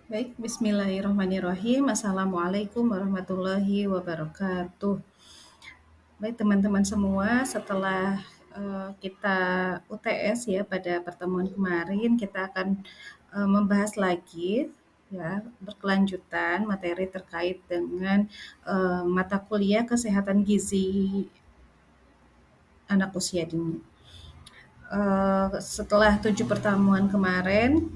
Baik, bismillahirrahmanirrahim. Assalamualaikum warahmatullahi wabarakatuh. Baik teman-teman semua, setelah kita UTS ya pada pertemuan kemarin, kita akan membahas lagi ya berkelanjutan materi terkait dengan mata kuliah kesehatan gizi anak usia dini. Setelah 7 pertemuan kemarin,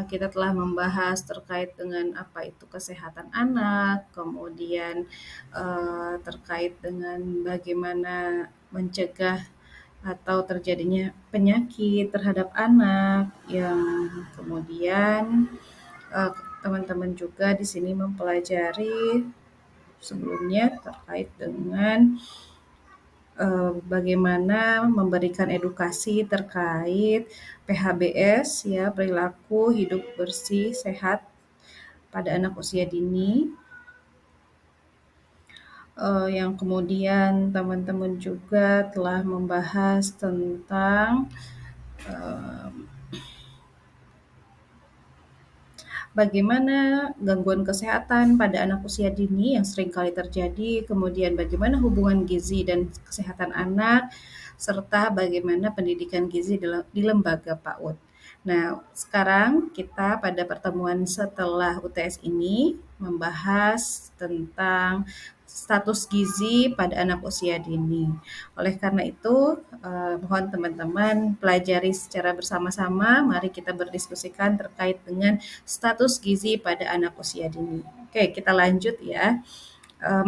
kita telah membahas terkait dengan apa itu kesehatan anak, kemudian terkait dengan bagaimana mencegah atau terjadinya penyakit terhadap anak, yang kemudian eh, teman-teman juga di sini mempelajari sebelumnya terkait dengan bagaimana memberikan edukasi terkait PHBS ya, perilaku hidup bersih sehat pada anak usia dini, yang kemudian teman-teman juga telah membahas tentang bagaimana gangguan kesehatan pada anak usia dini yang seringkali terjadi, kemudian bagaimana hubungan gizi dan kesehatan anak, serta bagaimana pendidikan gizi di lembaga PAUD. Nah, sekarang kita pada pertemuan setelah UTS ini membahas tentang status gizi pada anak usia dini. Oleh karena itu, mohon teman-teman pelajari secara bersama-sama. Mari kita berdiskusikan terkait dengan status gizi pada anak usia dini. Oke, kita lanjut ya.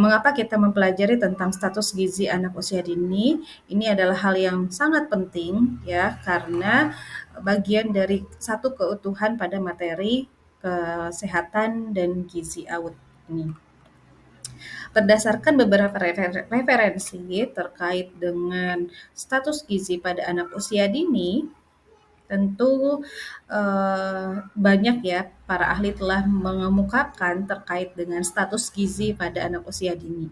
Mengapa kita mempelajari tentang status gizi anak usia dini? Ini adalah hal yang sangat penting ya, karena bagian dari satu keutuhan pada materi kesehatan dan gizi AUD ini. Berdasarkan beberapa referensi terkait dengan status gizi pada anak usia dini, tentu banyak ya para ahli telah mengemukakan terkait dengan status gizi pada anak usia dini.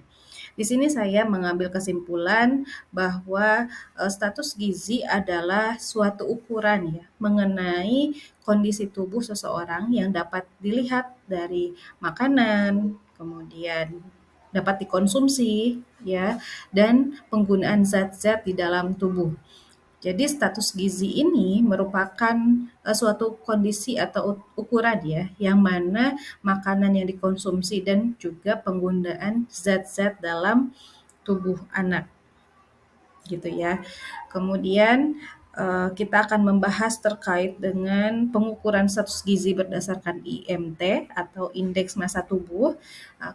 Di sini saya mengambil kesimpulan bahwa status gizi adalah suatu ukuran ya mengenai kondisi tubuh seseorang yang dapat dilihat dari makanan, kemudian dapat dikonsumsi ya, dan penggunaan zat-zat di dalam tubuh. Jadi status gizi ini merupakan suatu kondisi atau ukuran ya, yang mana makanan yang dikonsumsi dan juga penggunaan zat-zat dalam tubuh anak gitu ya. Kemudian kita akan membahas terkait dengan pengukuran status gizi berdasarkan IMT atau indeks massa tubuh.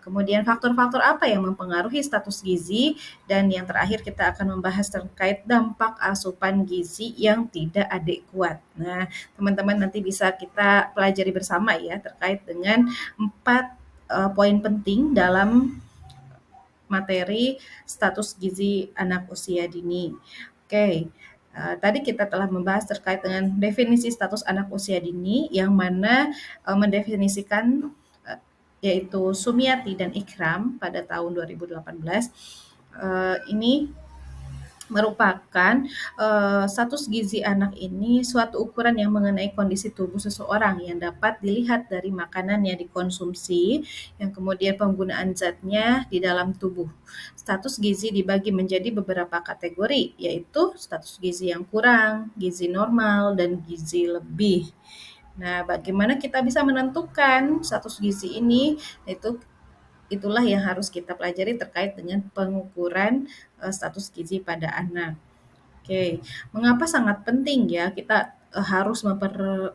Kemudian faktor-faktor apa yang mempengaruhi status gizi, dan yang terakhir kita akan membahas terkait dampak asupan gizi yang tidak adekuat. Nah, teman-teman nanti bisa kita pelajari bersama ya terkait dengan 4 poin penting dalam materi status gizi anak usia dini. Oke, tadi kita telah membahas terkait dengan definisi status anak usia dini, yang mana mendefinisikan yaitu Sumiati dan Ikram pada tahun 2018. Ini merupakan status gizi anak ini suatu ukuran yang mengenai kondisi tubuh seseorang yang dapat dilihat dari makanan yang dikonsumsi, yang kemudian penggunaan zatnya di dalam tubuh. Status gizi dibagi menjadi beberapa kategori, yaitu status gizi yang kurang, gizi normal, dan gizi lebih. Nah, bagaimana kita bisa menentukan status gizi ini? Itulah yang harus kita pelajari terkait dengan pengukuran status gizi pada anak. Oke, mengapa sangat penting ya kita harus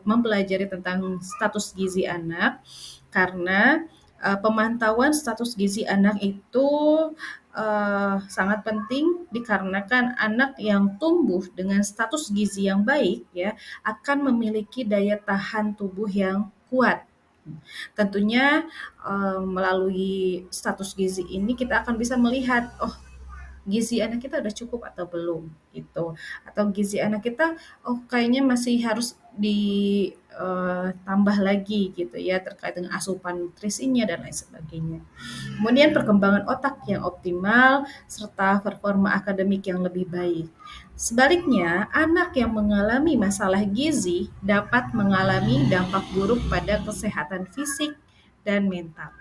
mempelajari tentang status gizi anak? Karena pemantauan status gizi anak itu sangat penting dikarenakan anak yang tumbuh dengan status gizi yang baik ya akan memiliki daya tahan tubuh yang kuat. Tentunya melalui status gizi ini kita akan bisa melihat, oh, gizi anak kita udah cukup atau belum gitu. Atau gizi anak kita, oh, kayaknya masih harus ditambah lagi gitu ya terkait dengan asupan nutrisinya dan lain sebagainya. Kemudian perkembangan otak yang optimal serta performa akademik yang lebih baik. Sebaliknya, anak yang mengalami masalah gizi dapat mengalami dampak buruk pada kesehatan fisik dan mental.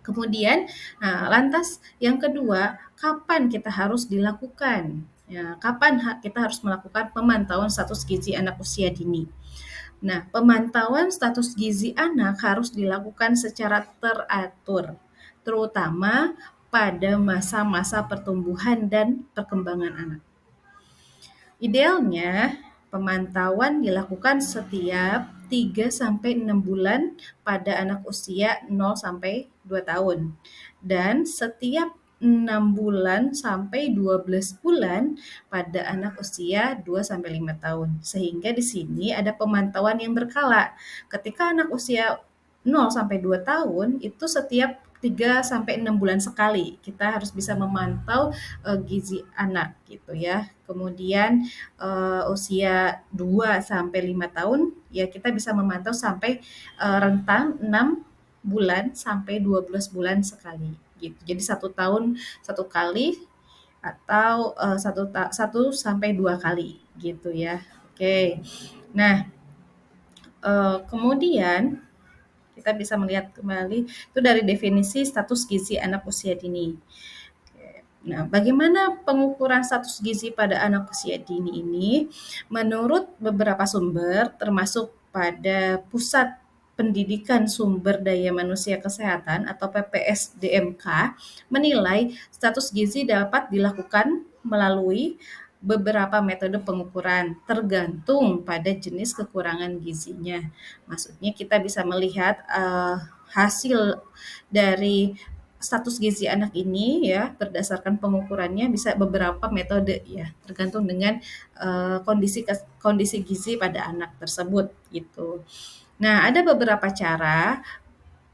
Kemudian, lantas yang kedua, kapan kita harus dilakukan? Ya, kapan kita harus melakukan pemantauan status gizi anak usia dini? Nah, pemantauan status gizi anak harus dilakukan secara teratur, terutama pada masa-masa pertumbuhan dan perkembangan anak. Idealnya, pemantauan dilakukan setiap 3 sampai 6 bulan pada anak usia 0 sampai 2 tahun dan setiap 6 bulan sampai 12 bulan pada anak usia 2 sampai 5 tahun. Sehingga di sini ada pemantauan yang berkala. Ketika anak usia 0 sampai 2 tahun itu setiap 3 sampai 6 bulan sekali kita harus bisa memantau gizi anak gitu ya. Kemudian usia 2 sampai 5 tahun ya kita bisa memantau sampai rentang 6 bulan sampai 12 bulan sekali gitu. Jadi 1 tahun 1 kali atau 1 sampai 2 kali gitu ya. Oke. Nah, kemudian kita bisa melihat kembali itu dari definisi status gizi anak usia dini. Nah, bagaimana pengukuran status gizi pada anak usia dini ini? Menurut beberapa sumber, termasuk pada Pusat Pendidikan Sumber Daya Manusia Kesehatan atau PPSDMK, menilai status gizi dapat dilakukan melalui beberapa metode pengukuran tergantung pada jenis kekurangan gizinya. Maksudnya kita bisa melihat hasil dari status gizi anak ini ya berdasarkan pengukurannya bisa beberapa metode ya tergantung dengan kondisi gizi pada anak tersebut gitu. Nah, ada beberapa cara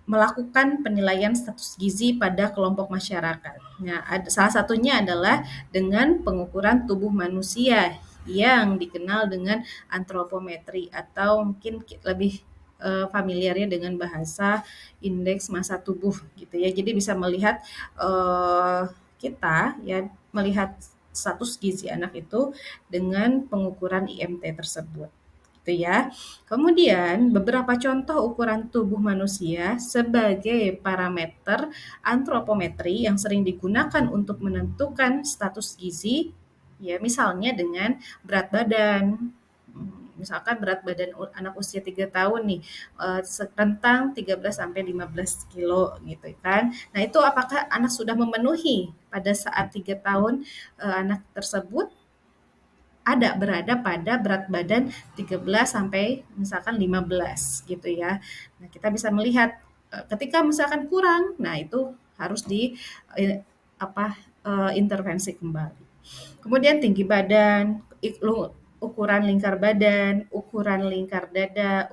melakukan penilaian status gizi pada kelompok masyarakat. Nah, salah satunya adalah dengan pengukuran tubuh manusia yang dikenal dengan antropometri atau mungkin lebih familiarnya dengan bahasa indeks massa tubuh gitu ya. Jadi bisa melihat kita ya melihat status gizi anak itu dengan pengukuran IMT tersebut gitu ya. Kemudian beberapa contoh ukuran tubuh manusia sebagai parameter antropometri yang sering digunakan untuk menentukan status gizi ya misalnya dengan berat badan. Misalkan berat badan anak usia 3 tahun nih rentang 13 sampai 15 kilo gitu kan. Nah, itu apakah anak sudah memenuhi pada saat 3 tahun anak tersebut berada pada berat badan 13 sampai misalkan 15 gitu ya. Nah, kita bisa melihat ketika misalkan kurang, nah itu harus di intervensi kembali. Kemudian tinggi badan, ukuran lingkar badan, ukuran lingkar dada,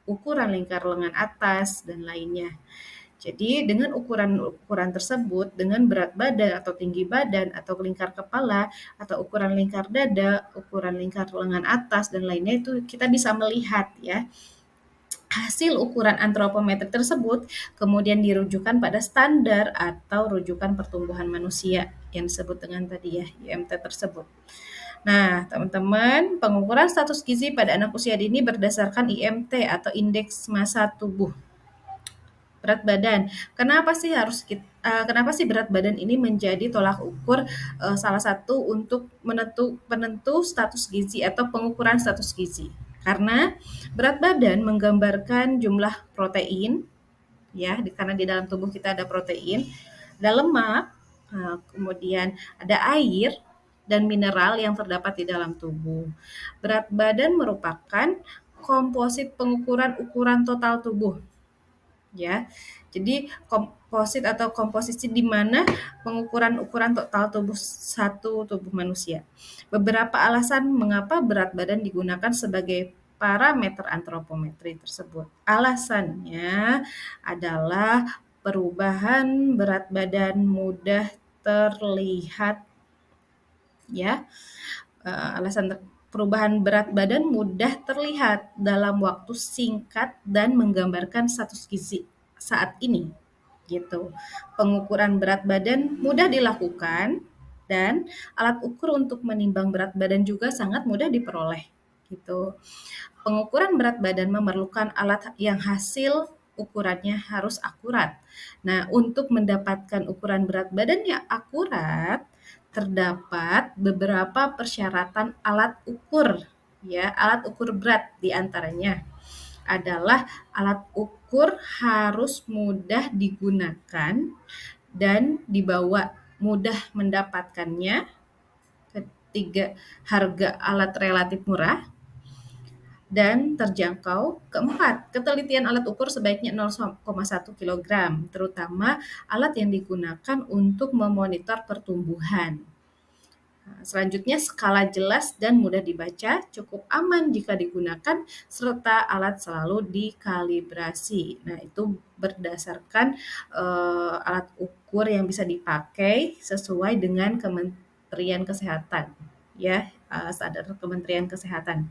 ukuran lingkar lengan atas dan lainnya. Jadi dengan ukuran tersebut, dengan berat badan atau tinggi badan atau lingkar kepala atau ukuran lingkar dada, ukuran lingkar lengan atas dan lainnya itu kita bisa melihat ya hasil ukuran antropometri tersebut kemudian dirujukan pada standar atau rujukan pertumbuhan manusia yang disebut dengan tadi ya IMT tersebut. Nah, teman-teman, pengukuran status gizi pada anak usia dini berdasarkan IMT atau indeks massa tubuh. Berat badan. Kenapa sih berat badan ini menjadi tolak ukur salah satu untuk penentu status gizi atau pengukuran status gizi? Karena berat badan menggambarkan jumlah protein ya, karena di dalam tubuh kita ada protein, ada lemak, kemudian ada air dan mineral yang terdapat di dalam tubuh. Berat badan merupakan komposit pengukuran ukuran total tubuh ya. Jadi komposit atau komposisi di mana pengukuran ukuran total tubuh satu tubuh manusia. Beberapa alasan mengapa berat badan digunakan sebagai parameter antropometri tersebut. Alasannya adalah perubahan berat badan mudah terlihat ya. Perubahan berat badan mudah terlihat dalam waktu singkat dan menggambarkan status gizi saat ini gitu. Pengukuran berat badan mudah dilakukan Dan alat ukur untuk menimbang berat badan juga sangat mudah diperoleh gitu. Pengukuran berat badan memerlukan alat yang hasil ukurannya harus akurat. Nah, untuk mendapatkan ukuran berat badan yang akurat, terdapat beberapa persyaratan alat ukur, ya, alat ukur berat diantaranya adalah alat ukur harus mudah digunakan dan dibawa, mudah mendapatkannya. Ketiga, harga alat relatif murah dan terjangkau. Keempat, ketelitian alat ukur sebaiknya 0,1 kg, terutama alat yang digunakan untuk memonitor pertumbuhan. Selanjutnya, skala jelas dan mudah dibaca, cukup aman jika digunakan, serta alat selalu dikalibrasi. Nah, itu berdasarkan alat ukur yang bisa dipakai sesuai dengan Kementerian Kesehatan, ya, standar Kementerian Kesehatan.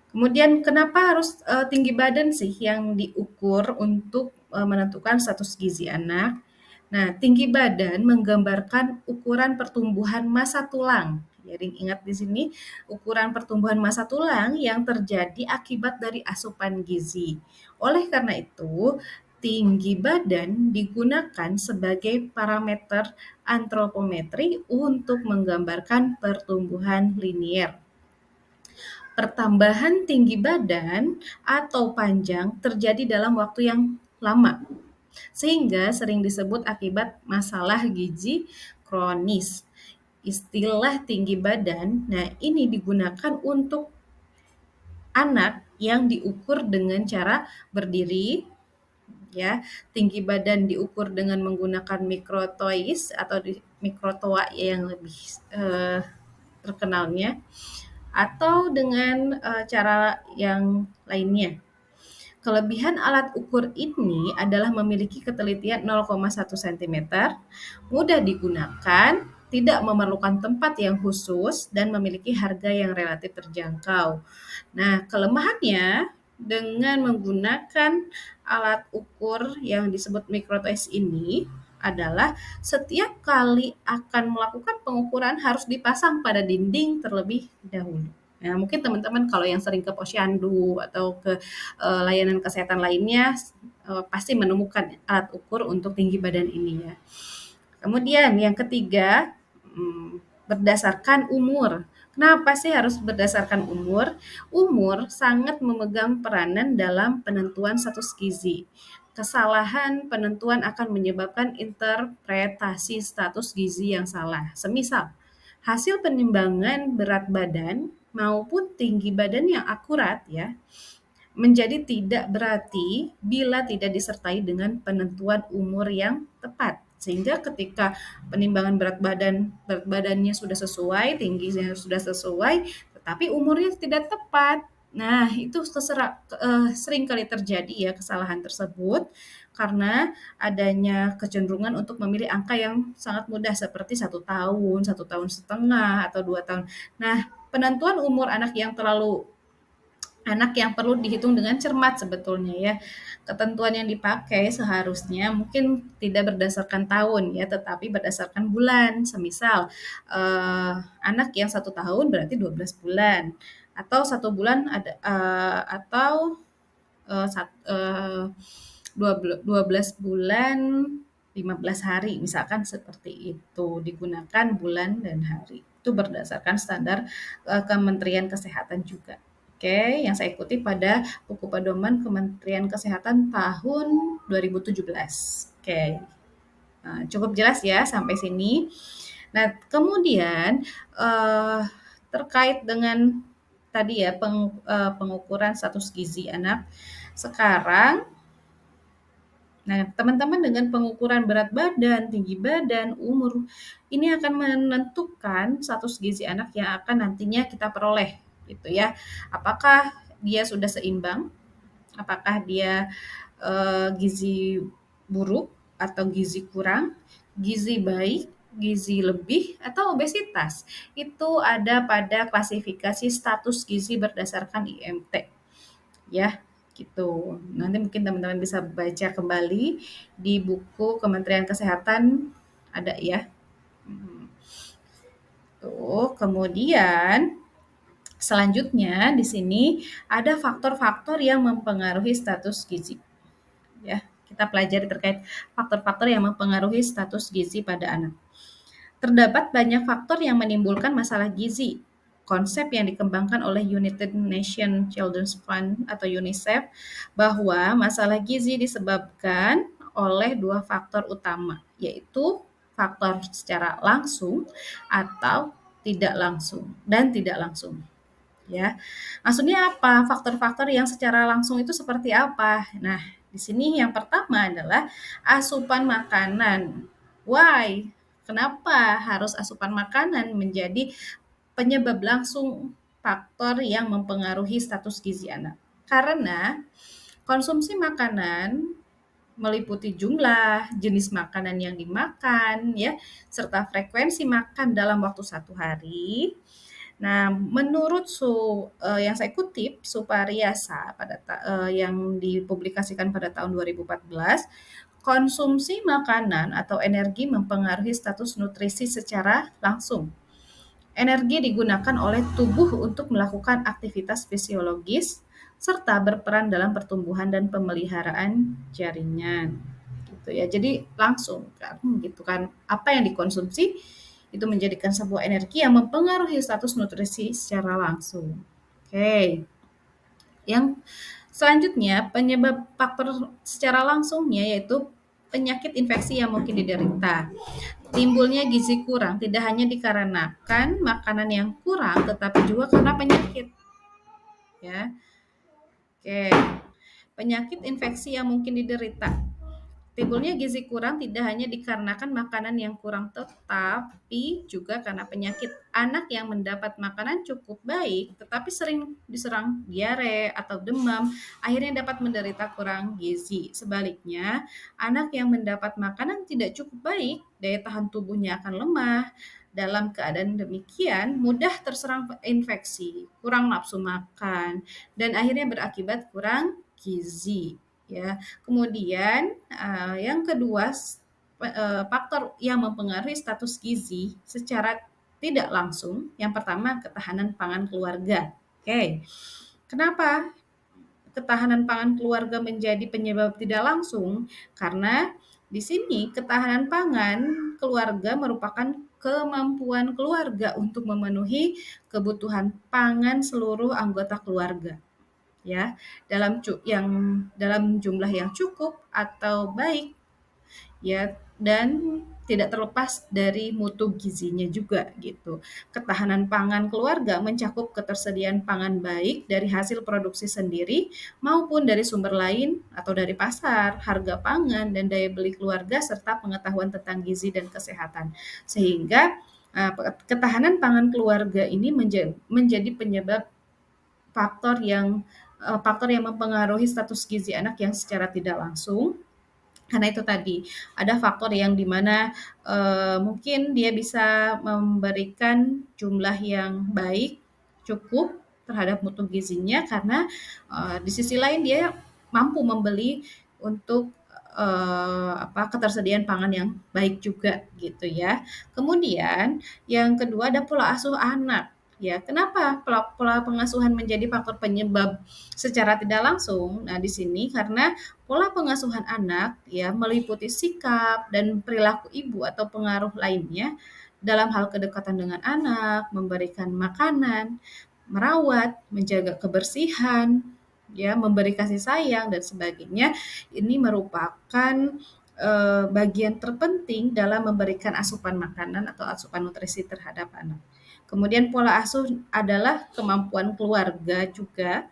Kemudian kenapa harus tinggi badan sih yang diukur untuk menentukan status gizi anak? Nah, tinggi badan menggambarkan ukuran pertumbuhan massa tulang. Jadi ingat di sini ukuran pertumbuhan massa tulang yang terjadi akibat dari asupan gizi. Oleh karena itu, tinggi badan digunakan sebagai parameter antropometri untuk menggambarkan pertumbuhan linier. Pertambahan tinggi badan atau panjang terjadi dalam waktu yang lama, sehingga sering disebut akibat masalah gizi kronis. Istilah tinggi badan, nah ini digunakan untuk anak yang diukur dengan cara berdiri, ya. Tinggi badan diukur dengan menggunakan mikrotois atau mikrotoa yang lebih terkenalnya, atau dengan cara yang lainnya. Kelebihan alat ukur ini adalah memiliki ketelitian 0,1 cm, mudah digunakan, tidak memerlukan tempat yang khusus, dan memiliki harga yang relatif terjangkau. Nah, kelemahannya dengan menggunakan alat ukur yang disebut mikrotois ini adalah setiap kali akan melakukan pengukuran harus dipasang pada dinding terlebih dahulu. Nah, mungkin teman-teman kalau yang sering ke posyandu atau ke layanan kesehatan lainnya pasti menemukan alat ukur untuk tinggi badan ini ya. Kemudian yang ketiga, berdasarkan umur. Kenapa sih harus berdasarkan umur? Umur sangat memegang peranan dalam penentuan status gizi. Kesalahan penentuan akan menyebabkan interpretasi status gizi yang salah. Semisal, hasil penimbangan berat badan maupun tinggi badan yang akurat ya menjadi tidak berarti bila tidak disertai dengan penentuan umur yang tepat. Sehingga ketika penimbangan berat badannya sudah sesuai, tingginya sudah sesuai, tetapi umurnya tidak tepat. Nah, itu sering kali terjadi ya kesalahan tersebut karena adanya kecenderungan untuk memilih angka yang sangat mudah seperti 1 tahun, 1,5 tahun, atau 2 tahun. Nah, penentuan umur anak yang perlu dihitung dengan cermat sebetulnya ya. Ketentuan yang dipakai seharusnya mungkin tidak berdasarkan tahun ya, tetapi berdasarkan bulan. Semisal anak yang 1 tahun berarti 12 bulan, atau 1 bulan ada atau 12 bulan 15 hari, misalkan seperti itu, digunakan bulan dan hari. Itu berdasarkan standar Kementerian Kesehatan juga. Oke, yang saya ikuti pada buku pedoman Kementerian Kesehatan tahun 2017. Oke, cukup jelas ya sampai sini. Nah, kemudian terkait dengan tadi ya pengukuran status gizi anak. Sekarang, nah teman-teman dengan pengukuran berat badan, tinggi badan, umur, ini akan menentukan status gizi anak yang akan nantinya kita peroleh, gitu ya. Apakah dia sudah seimbang? Apakah dia gizi buruk atau gizi kurang, gizi baik, gizi lebih, atau obesitas. Itu ada pada klasifikasi status gizi berdasarkan IMT. Ya, gitu. Nanti mungkin teman-teman bisa baca kembali di buku Kementerian Kesehatan ada ya. Tuh, kemudian selanjutnya di sini ada faktor-faktor yang mempengaruhi status gizi ya. Kita pelajari terkait faktor-faktor yang mempengaruhi status gizi pada anak. Terdapat banyak faktor yang menimbulkan masalah gizi. Konsep yang dikembangkan oleh United Nations Children's Fund atau UNICEF bahwa masalah gizi disebabkan oleh dua faktor utama, yaitu faktor secara langsung atau tidak langsung dan tidak langsung. Ya, maksudnya apa? Faktor-faktor yang secara langsung itu seperti apa? Nah, di sini yang pertama adalah asupan makanan. Why? Kenapa harus asupan makanan menjadi penyebab langsung faktor yang mempengaruhi status gizi anak? Karena konsumsi makanan meliputi jumlah, jenis makanan yang dimakan, ya, serta frekuensi makan dalam waktu satu hari. Nah, menurut yang saya kutip, Supariasa yang dipublikasikan pada tahun 2014, konsumsi makanan atau energi mempengaruhi status nutrisi secara langsung. Energi digunakan oleh tubuh untuk melakukan aktivitas fisiologis serta berperan dalam pertumbuhan dan pemeliharaan jaringan. Gitu ya. Jadi langsung kan gitu kan. Apa yang dikonsumsi itu menjadikan sebuah energi yang mempengaruhi status nutrisi secara langsung. Oke. Yang selanjutnya penyebab faktor secara langsungnya yaitu penyakit infeksi yang mungkin diderita. Timbulnya gizi kurang tidak hanya dikarenakan makanan yang kurang tetapi juga karena penyakit. Ya. Oke. Penyakit infeksi yang mungkin diderita. Timbulnya gizi kurang tidak hanya dikarenakan makanan yang kurang tetapi juga karena penyakit. Anak yang mendapat makanan cukup baik tetapi sering diserang diare atau demam, akhirnya dapat menderita kurang gizi. Sebaliknya, anak yang mendapat makanan tidak cukup baik, daya tahan tubuhnya akan lemah. Dalam keadaan demikian, mudah terserang infeksi, kurang nafsu makan, dan akhirnya berakibat kurang gizi. Ya, kemudian yang kedua faktor yang mempengaruhi status gizi secara tidak langsung, yang pertama ketahanan pangan keluarga. Oke, kenapa ketahanan pangan keluarga menjadi penyebab tidak langsung? Karena di sini ketahanan pangan keluarga merupakan kemampuan keluarga untuk memenuhi kebutuhan pangan seluruh anggota keluarga ya dalam jumlah yang cukup atau baik ya dan tidak terlepas dari mutu gizinya juga gitu. Ketahanan pangan keluarga mencakup ketersediaan pangan baik dari hasil produksi sendiri maupun dari sumber lain atau dari pasar, harga pangan dan daya beli keluarga serta pengetahuan tentang gizi dan kesehatan. Sehingga ketahanan pangan keluarga ini menjadi penyebab faktor yang mempengaruhi status gizi anak yang secara tidak langsung. Karena itu tadi, ada faktor yang dimana mungkin dia bisa memberikan jumlah yang baik, cukup terhadap mutu gizinya karena di sisi lain dia mampu membeli untuk ketersediaan pangan yang baik juga gitu ya. Kemudian yang kedua ada pola asuh anak. Ya, kenapa pola pengasuhan menjadi faktor penyebab secara tidak langsung? Nah, di sini karena pola pengasuhan anak ya meliputi sikap dan perilaku ibu atau pengaruh lainnya dalam hal kedekatan dengan anak, memberikan makanan, merawat, menjaga kebersihan, ya, memberi kasih sayang dan sebagainya. Ini merupakan bagian terpenting dalam memberikan asupan makanan atau asupan nutrisi terhadap anak. Kemudian pola asuh adalah kemampuan keluarga juga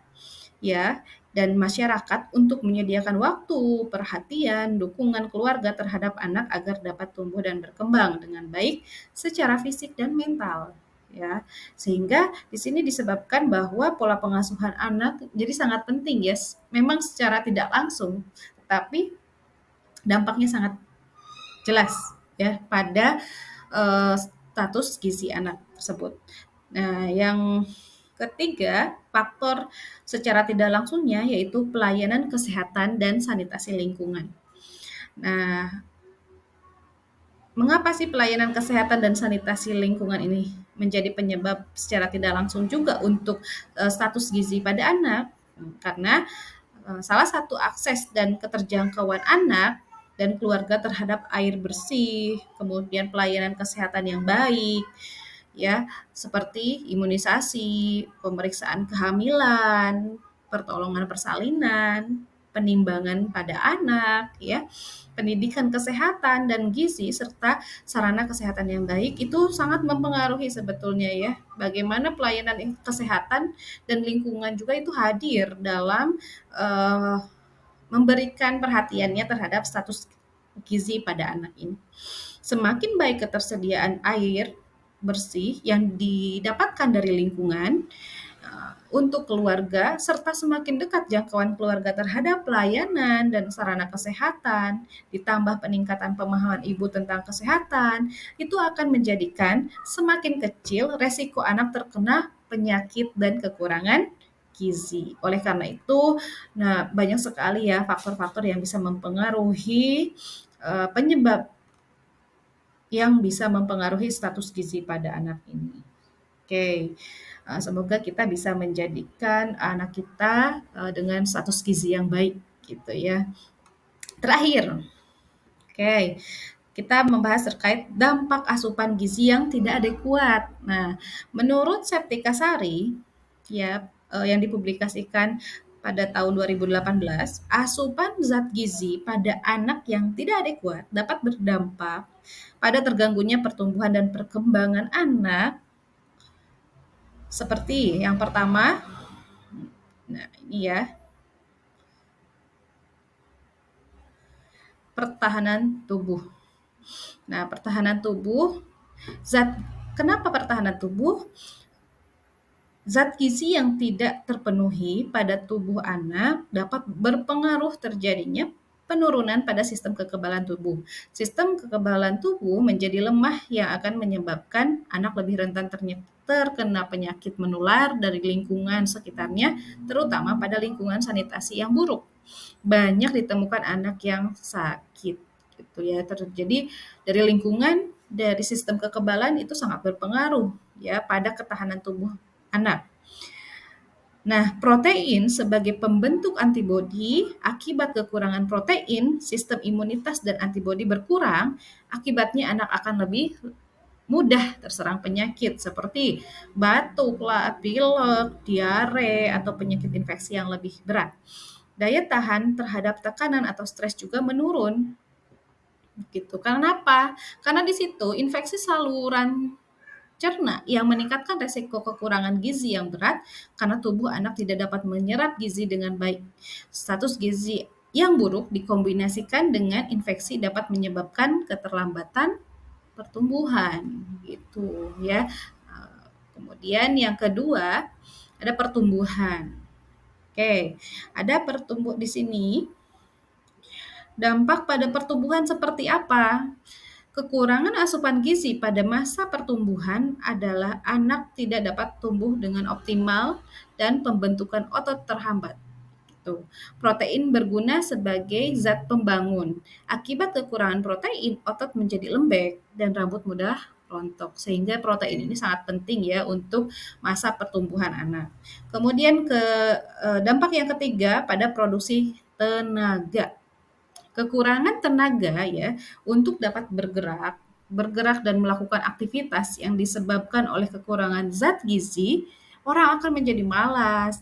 ya dan masyarakat untuk menyediakan waktu, perhatian, dukungan keluarga terhadap anak agar dapat tumbuh dan berkembang dengan baik secara fisik dan mental ya. Sehingga di sini disebabkan bahwa pola pengasuhan anak jadi sangat penting ya. Memang secara tidak langsung, tapi dampaknya sangat jelas ya pada status gizi anak tersebut. Nah, yang ketiga, faktor secara tidak langsungnya yaitu pelayanan kesehatan dan sanitasi lingkungan. Nah, mengapa sih pelayanan kesehatan dan sanitasi lingkungan ini menjadi penyebab secara tidak langsung juga untuk status gizi pada anak. Karena salah satu akses dan keterjangkauan anak dan keluarga terhadap air bersih, kemudian pelayanan kesehatan yang baik, ya, seperti imunisasi, pemeriksaan kehamilan, pertolongan persalinan, penimbangan pada anak, ya, pendidikan kesehatan dan gizi serta sarana kesehatan yang baik itu sangat mempengaruhi sebetulnya ya. Bagaimana pelayanan kesehatan dan lingkungan juga itu hadir dalam uh, memberikan perhatiannya terhadap status gizi pada anak ini. Semakin baik ketersediaan air bersih yang didapatkan dari lingkungan untuk keluarga, serta semakin dekat jangkauan keluarga terhadap pelayanan dan sarana kesehatan, ditambah peningkatan pemahaman ibu tentang kesehatan, itu akan menjadikan semakin kecil resiko anak terkena penyakit dan kekurangan gizi. Oleh karena itu, nah banyak sekali ya faktor-faktor yang bisa mempengaruhi penyebab yang bisa mempengaruhi status gizi pada anak ini. Oke, semoga kita bisa menjadikan anak kita dengan status gizi yang baik gitu ya. Terakhir, oke, kita membahas terkait dampak asupan gizi yang tidak adekuat. Nah, menurut Septika Sari, ya, yang dipublikasikan pada tahun 2018, asupan zat gizi pada anak yang tidak adekuat dapat berdampak pada terganggunya pertumbuhan dan perkembangan anak seperti yang pertama, nah ini ya, pertahanan tubuh. Nah, pertahanan tubuh, zat kenapa pertahanan tubuh? Zat gizi yang tidak terpenuhi pada tubuh anak dapat berpengaruh terjadinya penurunan pada sistem kekebalan tubuh. Sistem kekebalan tubuh menjadi lemah yang akan menyebabkan anak lebih rentan terkena penyakit menular dari lingkungan sekitarnya, terutama pada lingkungan sanitasi yang buruk. Banyak ditemukan anak yang sakit gitu ya, terjadi dari lingkungan, dari sistem kekebalan itu sangat berpengaruh ya pada ketahanan tubuh anak. Nah, protein sebagai pembentuk antibodi, akibat kekurangan protein, sistem imunitas dan antibodi berkurang, akibatnya anak akan lebih mudah terserang penyakit seperti batuk, pilek, diare, atau penyakit infeksi yang lebih berat. Daya tahan terhadap tekanan atau stres juga menurun. Gitu. Karena apa? Karena di situ infeksi saluran cerna yang meningkatkan resiko kekurangan gizi yang berat karena tubuh anak tidak dapat menyerap gizi dengan baik. Status gizi yang buruk dikombinasikan dengan infeksi dapat menyebabkan keterlambatan pertumbuhan gitu ya. Kemudian yang kedua ada pertumbuhan. Oke, ada pertumbuh di sini. Dampak pada pertumbuhan seperti apa? Kekurangan asupan gizi pada masa pertumbuhan adalah anak tidak dapat tumbuh dengan optimal dan pembentukan otot terhambat. Gitu. Protein berguna sebagai zat pembangun. Akibat kekurangan protein, otot menjadi lembek dan rambut mudah rontok. Sehingga protein ini sangat penting ya untuk masa pertumbuhan anak. Kemudian dampak yang ketiga pada produksi tenaga. Kekurangan tenaga ya untuk dapat bergerak dan melakukan aktivitas yang disebabkan oleh kekurangan zat gizi, orang akan menjadi malas,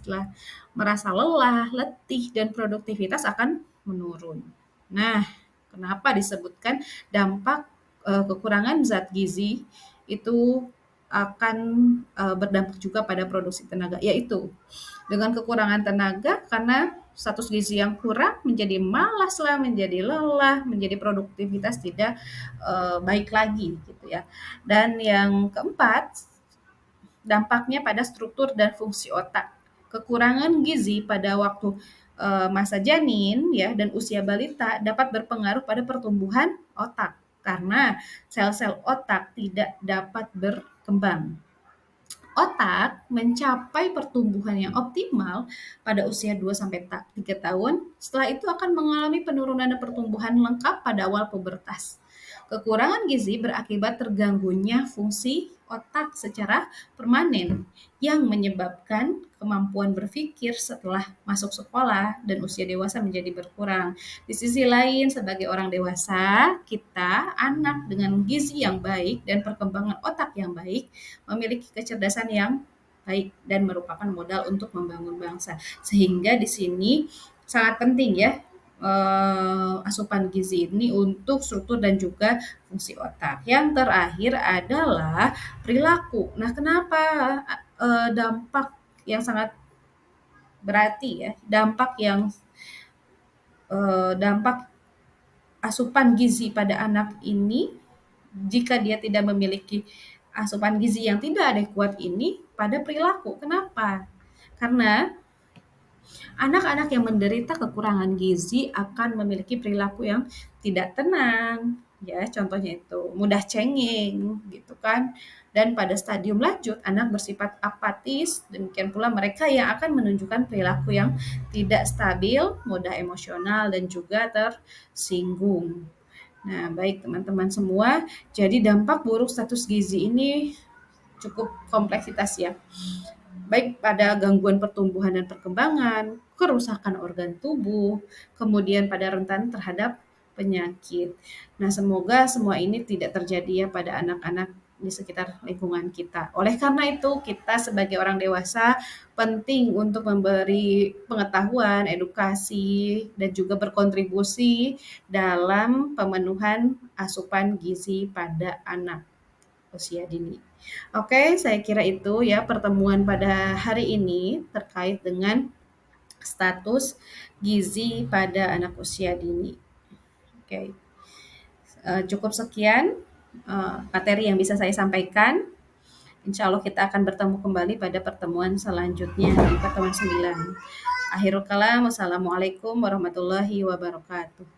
merasa lelah, letih, dan produktivitas akan menurun. Nah, kenapa disebutkan dampak kekurangan zat gizi itu akan berdampak juga pada produksi tenaga, yaitu dengan kekurangan tenaga karena status gizi yang kurang menjadi malas lah, menjadi lelah, menjadi produktivitas tidak baik lagi gitu ya. Dan yang keempat, dampaknya pada struktur dan fungsi otak. Kekurangan gizi pada waktu masa janin ya dan usia balita dapat berpengaruh pada pertumbuhan otak karena sel-sel otak tidak dapat berkembang. Otak mencapai pertumbuhan yang optimal pada usia 2-3 tahun, setelah itu akan mengalami penurunan dan pertumbuhan lengkap pada awal pubertas. Kekurangan gizi berakibat terganggunya fungsi otak secara permanen yang menyebabkan kemampuan berpikir setelah masuk sekolah dan usia dewasa menjadi berkurang. Di sisi lain, sebagai orang dewasa, kita, anak dengan gizi yang baik dan perkembangan otak yang baik, memiliki kecerdasan yang baik dan merupakan modal untuk membangun bangsa. Sehingga di sini sangat penting ya asupan gizi ini untuk struktur dan juga fungsi otak. Yang terakhir adalah perilaku. Nah, kenapa dampak yang sangat berarti ya, dampak asupan gizi pada anak ini jika dia tidak memiliki asupan gizi yang tidak adekuat ini pada perilaku. Kenapa? Karena anak-anak yang menderita kekurangan gizi akan memiliki perilaku yang tidak tenang, ya contohnya itu mudah cengeng gitu kan. Dan pada stadium lanjut anak bersifat apatis, demikian pula mereka yang akan menunjukkan perilaku yang tidak stabil, mudah emosional dan juga tersinggung. Nah, baik teman-teman semua, jadi dampak buruk status gizi ini cukup kompleksitas ya, baik pada gangguan pertumbuhan dan perkembangan, kerusakan organ tubuh, kemudian pada rentan terhadap penyakit. Nah, semoga semua ini tidak terjadi ya pada anak-anak di sekitar lingkungan kita. Oleh karena itu, kita sebagai orang dewasa penting untuk memberi pengetahuan, edukasi, dan juga berkontribusi dalam pemenuhan asupan gizi pada anak usia dini. Oke, saya kira itu ya pertemuan pada hari ini terkait dengan status gizi pada anak usia dini. Oke, cukup sekian materi yang bisa saya sampaikan. Insya Allah kita akan bertemu kembali pada pertemuan selanjutnya di pertemuan 9. Akhirul kalam, wassalamualaikum warahmatullahi wabarakatuh.